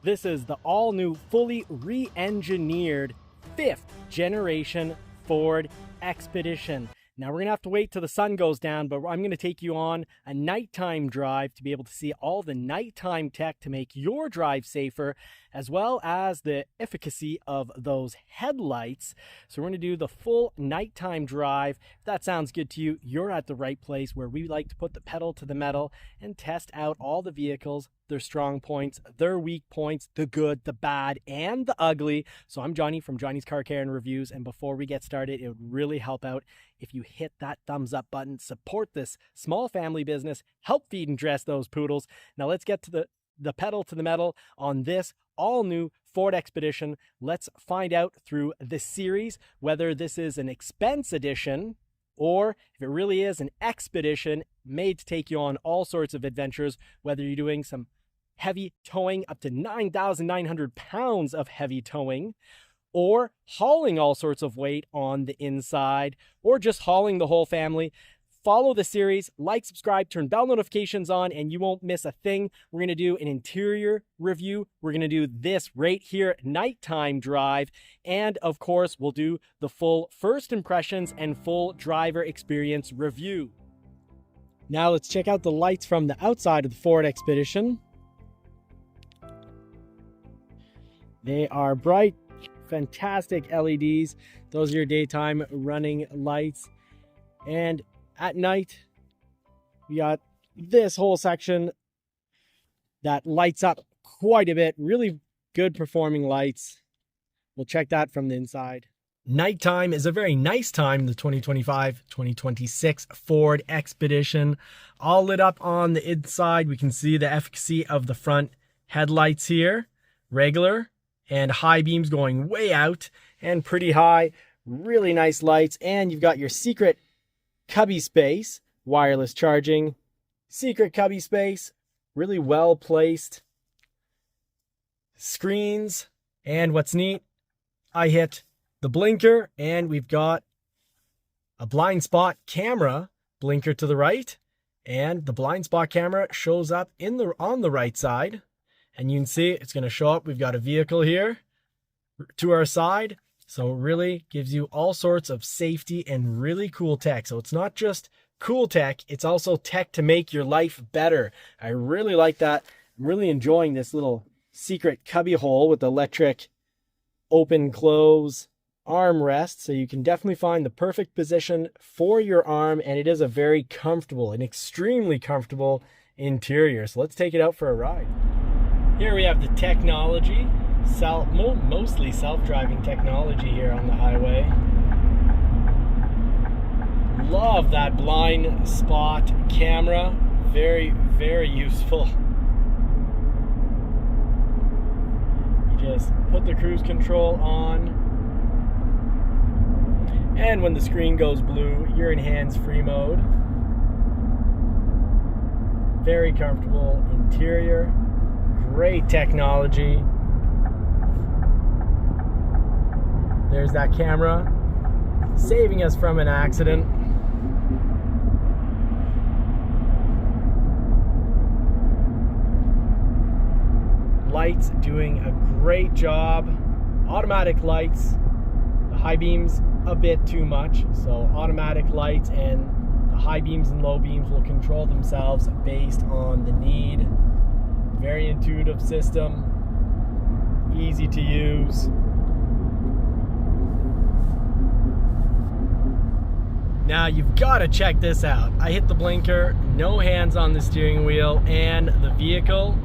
This is the all-new, fully re-engineered 5th generation Ford Expedition. Now we're going to have to wait till the sun goes down, but I'm going to take you on a nighttime drive to be able to see all the nighttime tech to make your drive safer, as well as the efficacy of those headlights. So we're going to do the full nighttime drive. If that sounds good to you, you're at the right place, where we like to put the pedal to the metal and test out all the vehicles, their strong points, their weak points, the good, the bad, and the ugly. So I'm Johnny from Johnny's Car Care and Reviews, and before we get started, it would really help out if you hit that thumbs up button, support this small family business, help feed and dress those poodles. Now let's get to the pedal to the metal on this all new Ford Expedition. Let's find out through this series whether this is an expense edition or if it really is an expedition made to take you on all sorts of adventures, whether you're doing some heavy towing, up to 9,900 pounds of heavy towing, or hauling all sorts of weight on the inside, or just hauling the whole family. Follow the series, like, subscribe, turn bell notifications on, and you won't miss a thing. We're going to do an interior review. We're going to do this right here, nighttime drive. And of course, we'll do the full first impressions and full driver experience review. Now let's check out the lights from the outside of the Ford Expedition. They are bright, fantastic LEDs. Those are your daytime running lights. And at night, we got this whole section that lights up quite a bit. Really good performing lights. We'll check that from the inside. Nighttime is a very nice time, the 2025-2026 Ford Expedition. All lit up on the inside. We can see the efficacy of the front headlights here. Regular and high beams going way out and pretty high. Really nice lights. And you've got your secret cubby space, wireless charging, secret cubby space, really well placed screens. And what's neat, I hit the blinker and we've got a blind spot camera, blinker to the right, and the blind spot camera shows up on the right side. And you can see it's going to show up. We've got a vehicle here to our side. So it really gives you all sorts of safety and really cool tech. So it's not just cool tech, it's also tech to make your life better. I really like that. I'm really enjoying this little secret cubby hole with electric open close armrest. So you can definitely find the perfect position for your arm, and it is a very comfortable, an extremely comfortable interior. So let's take it out for a ride. Here we have the technology. Mostly self-driving technology here on the highway. Love that blind spot camera. Very, very useful. You just put the cruise control on, and when the screen goes blue, you're in hands-free mode. Very comfortable interior. Great technology. There's that camera saving us from an accident. Lights doing a great job. Automatic lights. The high beams a bit too much. So automatic lights and the high beams and low beams will control themselves based on the need. Very intuitive system. Easy to use. Now you've got to check this out. I hit the blinker, no hands on the steering wheel, and the vehicle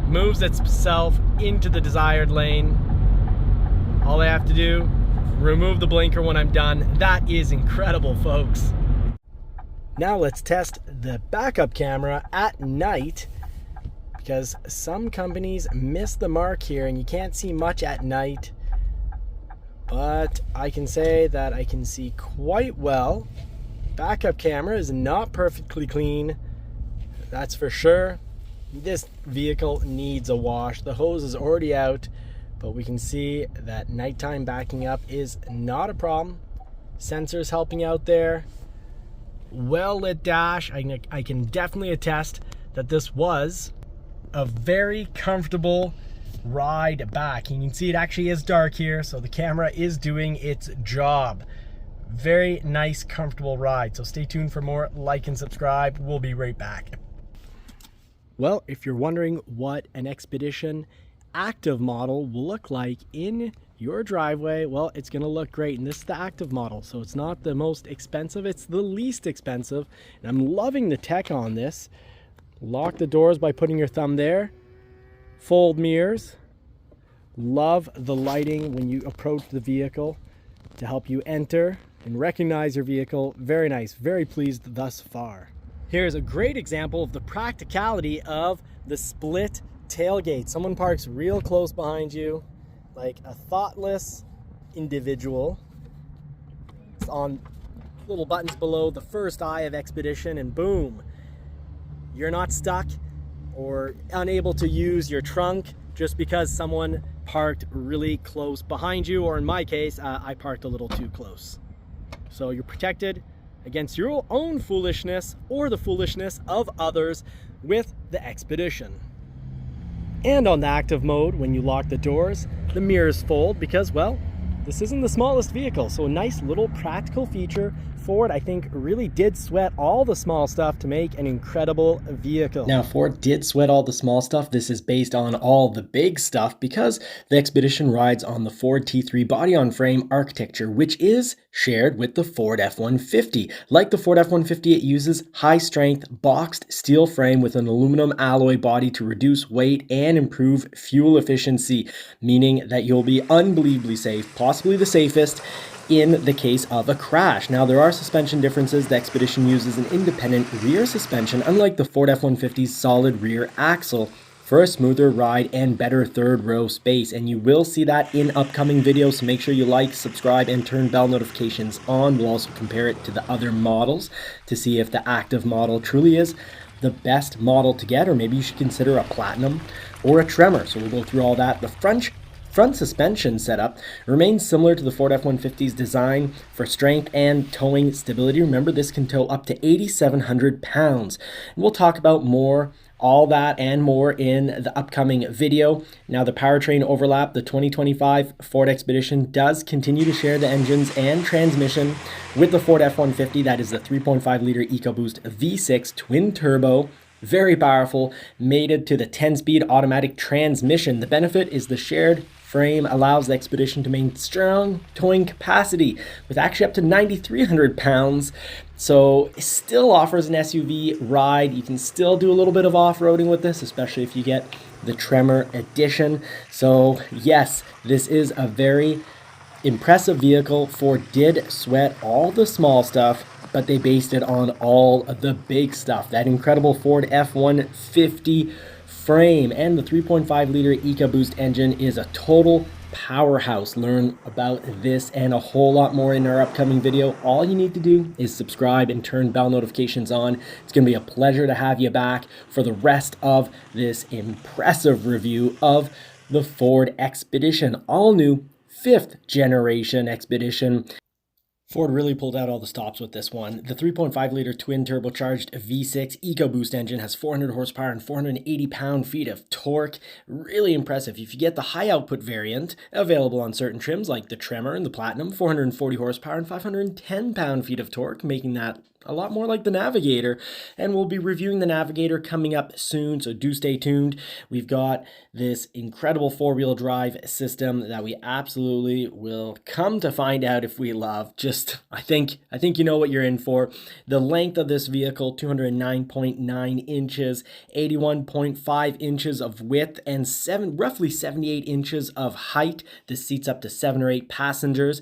moves itself into the desired lane. All I have to do, remove the blinker when I'm done. That is incredible, folks. Now let's test the backup camera at night, because some companies miss the mark here and you can't see much at night. But I can say that I can see quite well. Backup camera is not perfectly clean, that's for sure. This vehicle needs a wash. The hose is already out, but we can see that nighttime backing up is not a problem. Sensors helping out there. Well lit dash. I can definitely attest that this was a very comfortable ride back. You can see it actually is dark here, so the camera is doing its job. Very nice, comfortable ride. So stay tuned for more. Like and subscribe. We'll be right back. Well, if you're wondering what an Expedition Active model will look like in your driveway, well, it's going to look great. And this is the Active model, so it's not the most expensive, it's the least expensive. And I'm loving the tech on this. Lock the doors by putting your thumb there. Fold mirrors. Love the lighting when you approach the vehicle to help you enter and recognize your vehicle. Very nice, very pleased thus far. Here's a great example of the practicality of the split tailgate. Someone parks real close behind you, like a thoughtless individual. It's on little buttons below the first eye of Expedition, and boom, you're not stuck or unable to use your trunk just because someone parked really close behind you, or in my case, I parked a little too close. So you're protected against your own foolishness or the foolishness of others with the Expedition. And on the Active mode, when you lock the doors, the mirrors fold because, well, this isn't the smallest vehicle. So a nice little practical feature. Ford, I think, really did sweat all the small stuff to make an incredible vehicle. Now, Ford did sweat all the small stuff. This is based on all the big stuff because the Expedition rides on the Ford T3 body-on-frame architecture, which is shared with the Ford F-150. Like the Ford F-150, it uses high-strength boxed steel frame with an aluminum alloy body to reduce weight and improve fuel efficiency, meaning that you'll be unbelievably safe, possibly the safest, in the case of a crash. Now, there are suspension differences. The Expedition uses an independent rear suspension, unlike the Ford F-150's solid rear axle, for a smoother ride and better third row space. And you will see that in upcoming videos, so make sure you like, subscribe, and turn bell notifications on. We'll also compare it to the other models to see if the Active model truly is the best model to get, or maybe you should consider a Platinum or a Tremor. So we'll go through all that. The front suspension setup remains similar to the Ford F-150's design for strength and towing stability. Remember, this can tow up to 8,700 pounds. And we'll talk about all that and more in the upcoming video. Now, the powertrain overlap, the 2025 Ford Expedition does continue to share the engines and transmission with the Ford F-150. That is the 3.5-liter EcoBoost V6 twin turbo. Very powerful, mated to the 10-speed automatic transmission. The benefit is the shared frame allows the Expedition to maintain strong towing capacity with actually up to 9,300 pounds. So it still offers an SUV ride. You can still do a little bit of off-roading with this, especially if you get the Tremor edition. So yes, this is a very impressive vehicle. Ford did sweat all the small stuff, but they based it on all of the big stuff. That incredible Ford F-150 frame and the 3.5-liter EcoBoost engine is a total powerhouse. Learn about this and a whole lot more in our upcoming video. All you need to do is subscribe and turn bell notifications on. It's going to be a pleasure to have you back for the rest of this impressive review of the Ford Expedition, all new 5th generation Expedition. Ford really pulled out all the stops with this one. The 3.5-liter twin turbocharged V6 EcoBoost engine has 400 horsepower and 480 pound-feet of torque. Really impressive. If you get the high output variant, available on certain trims like the Tremor and the Platinum, 440 horsepower and 510 pound-feet of torque, making that a lot more like the Navigator. And we'll be reviewing the Navigator coming up soon, so do stay tuned. We've got this incredible four-wheel drive system that we absolutely will come to find out if we love. I think you know what you're in for. The length of this vehicle, 209.9 inches, 81.5 inches of width, and roughly 78 inches of height. This seats up to 7 or 8 passengers.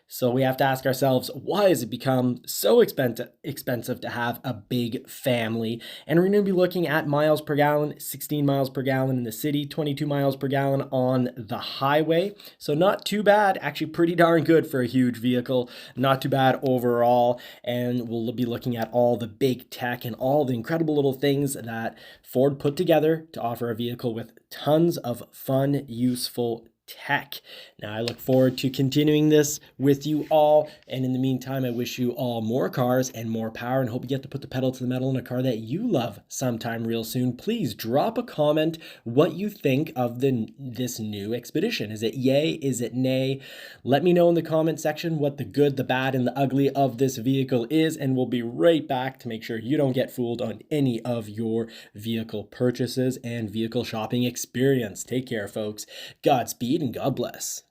So we have to ask ourselves, why has it become so expensive to have a big family? And we're going to be looking at miles per gallon, 16 miles per gallon in the city, 22 miles per gallon on the highway. So not too bad, actually pretty darn good for a huge vehicle. Not too bad overall. And we'll be looking at all the big tech and all the incredible little things that Ford put together to offer a vehicle with tons of fun, useful tech. Now, I look forward to continuing this with you all. And in the meantime, I wish you all more cars and more power, and hope you get to put the pedal to the metal in a car that you love sometime real soon. Please drop a comment what you think of this new Expedition. Is it yay? Is it nay? Let me know in the comment section what the good, the bad, and the ugly of this vehicle is, and we'll be right back to make sure you don't get fooled on any of your vehicle purchases and vehicle shopping experience. Take care, folks. Godspeed and God bless.